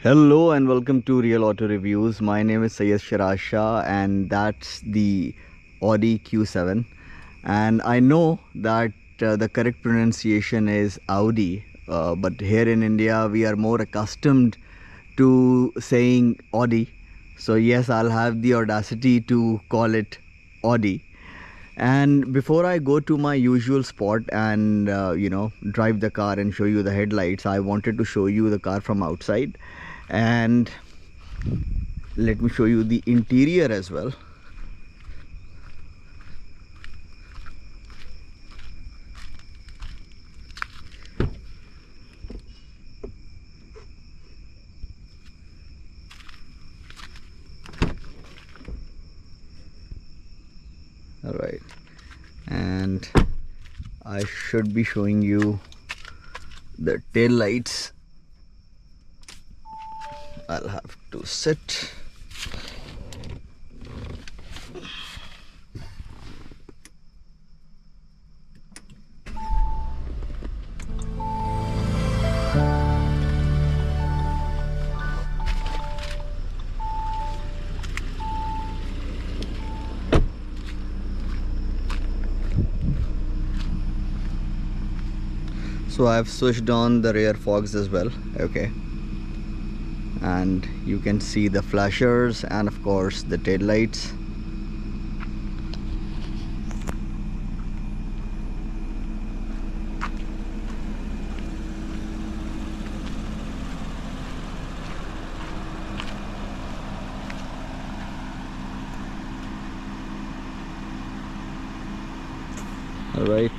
Hello and welcome to Real Auto Reviews. My name is Syed Shiraz Shah and that's the Audi Q7. And I know that the correct pronunciation is Audi, but here in India we are more accustomed to saying Audi. So yes, I'll have the audacity to call it Audi. And before I go to my usual spot and drive the car and show you the headlights, I wanted to show you the car from outside. And let me show you the interior as well. All right, and I should be showing you the tail lights. I'll have to sit. So I've switched on the rear fogs as well, okay, and you can see the flashers and of course the tail lights. All right.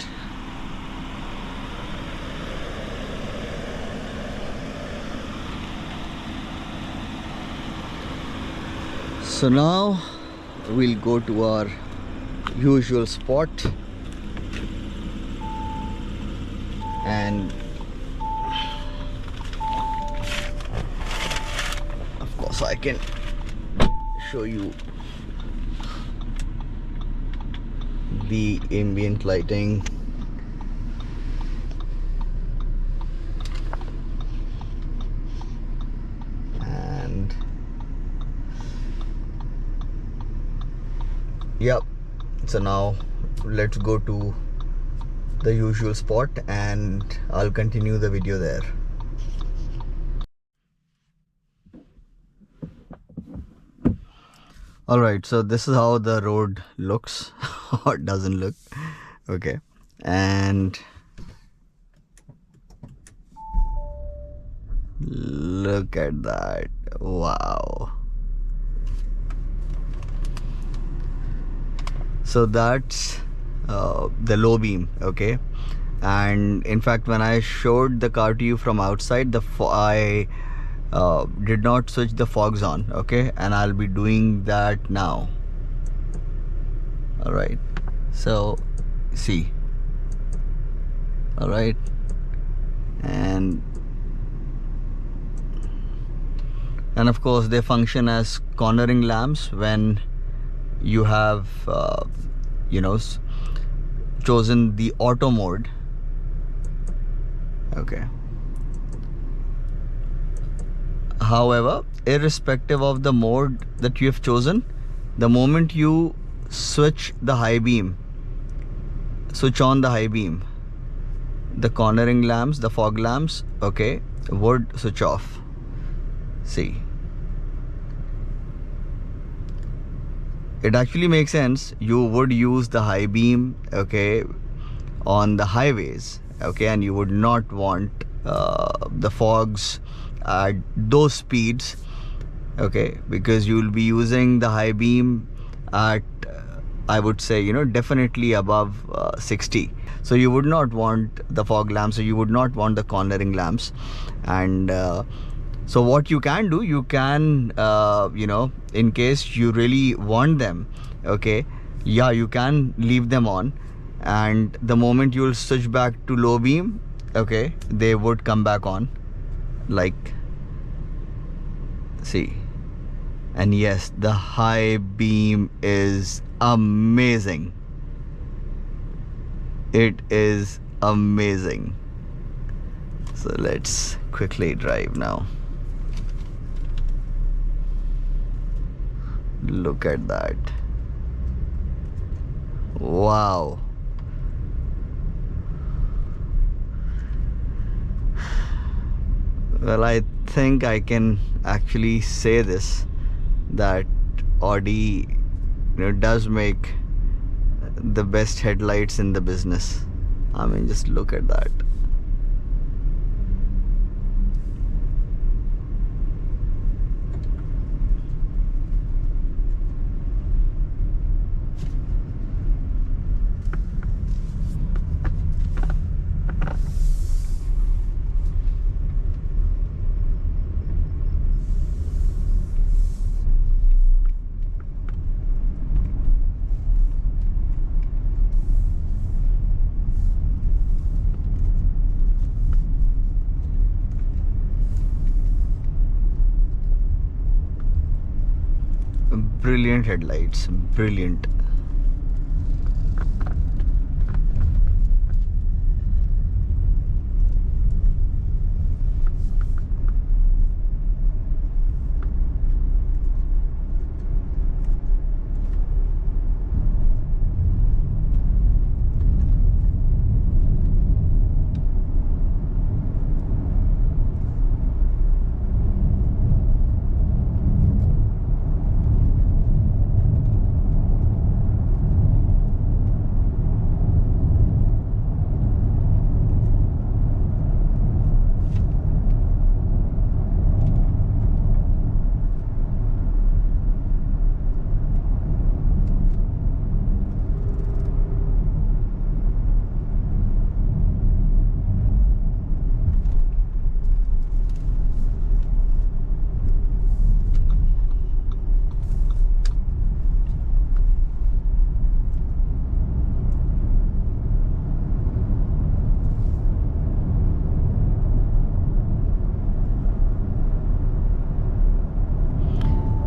So now we'll go to our usual spot, and of course I can show you the ambient lighting. Yep, so now let's go to the usual spot and I'll continue the video there. Alright, so this is how the road looks or doesn't look. Okay, and look at that. Wow. So that's the low beam, okay, and in fact when I showed the car to you from outside, I did not switch the fogs on, okay, and I'll be doing that now. All right, so see, all right, and of course they function as cornering lamps when you have chosen the auto mode, okay. However, irrespective of the mode that you have chosen, the moment you switch on the high beam, the cornering lamps, the fog lamps, okay, would switch off. See, it actually makes sense. You would use the high beam, okay, on the highways, okay, and you would not want the fogs at those speeds, okay, because you will be using the high beam at I would say definitely above 60. So you would not want the fog lamps, so you would not want the cornering lamps. And so what you can do, you can in case you really want them, okay, yeah, you can leave them on, and the moment you will switch back to low beam, okay, they would come back on, like, see. And yes, the high beam is amazing. It is amazing. So let's quickly drive now. Look at that. Wow. Well, I think I can actually say this, that Audi, does make the best headlights in the business. I mean, just look at that. Brilliant headlights, brilliant.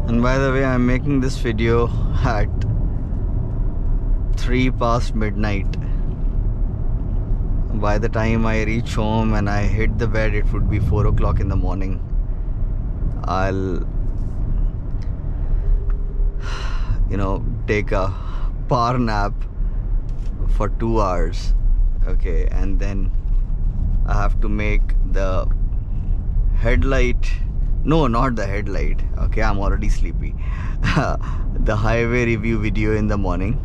And by the way, I'm making this video at 3 past midnight. By the time I reach home and I hit the bed, it would be 4 o'clock in the morning. I'll take a power nap for 2 hours, okay, and then I have to make the headlight, no, not the headlight, okay, I'm already sleepy, the highway review video in the morning.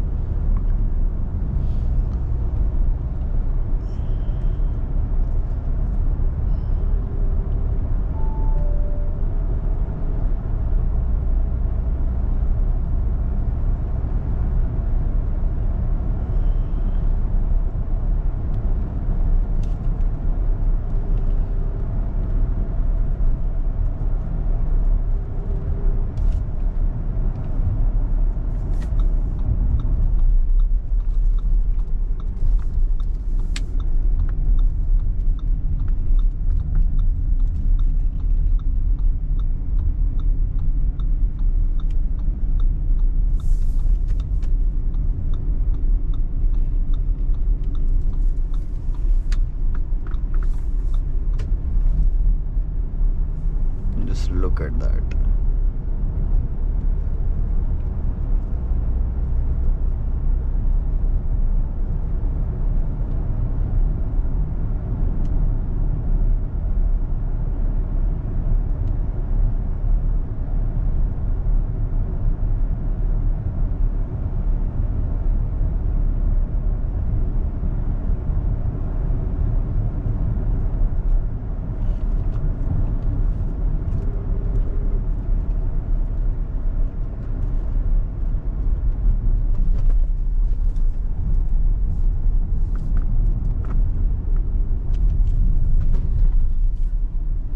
Just look at that.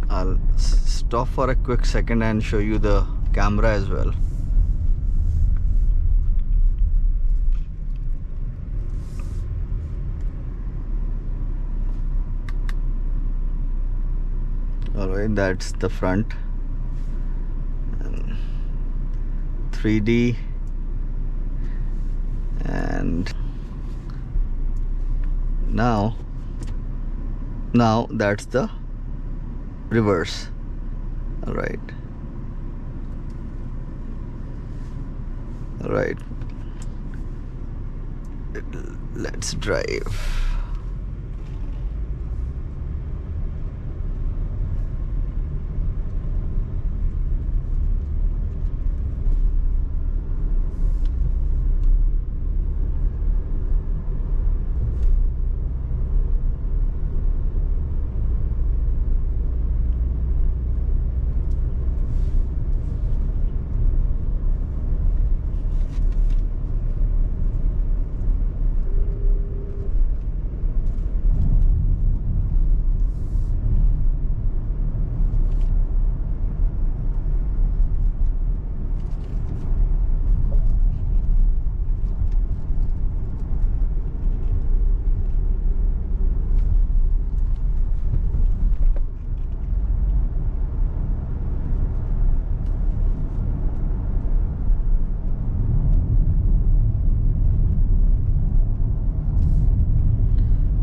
I'll stop for a quick second and show you the camera as well. Alright, that's the front. And 3D, and now that's the reverse. All right, Right, let's drive.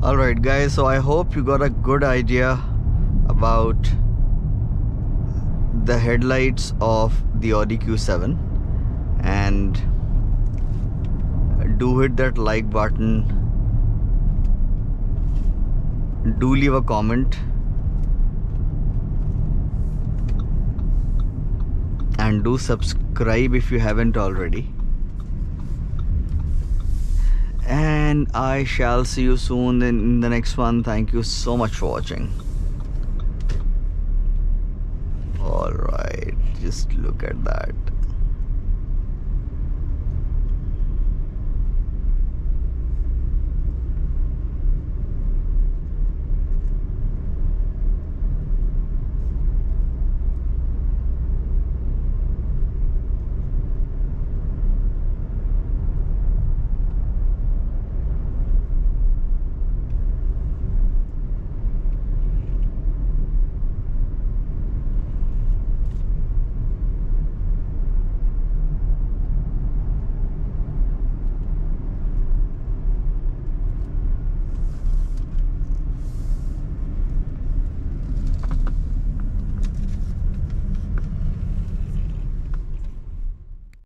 Alright guys, so I hope you got a good idea about the headlights of the Audi Q7, and do hit that like button, do leave a comment, and do subscribe if you haven't already. And I shall see you soon in the next one. Thank you so much for watching. Alright, just look at that.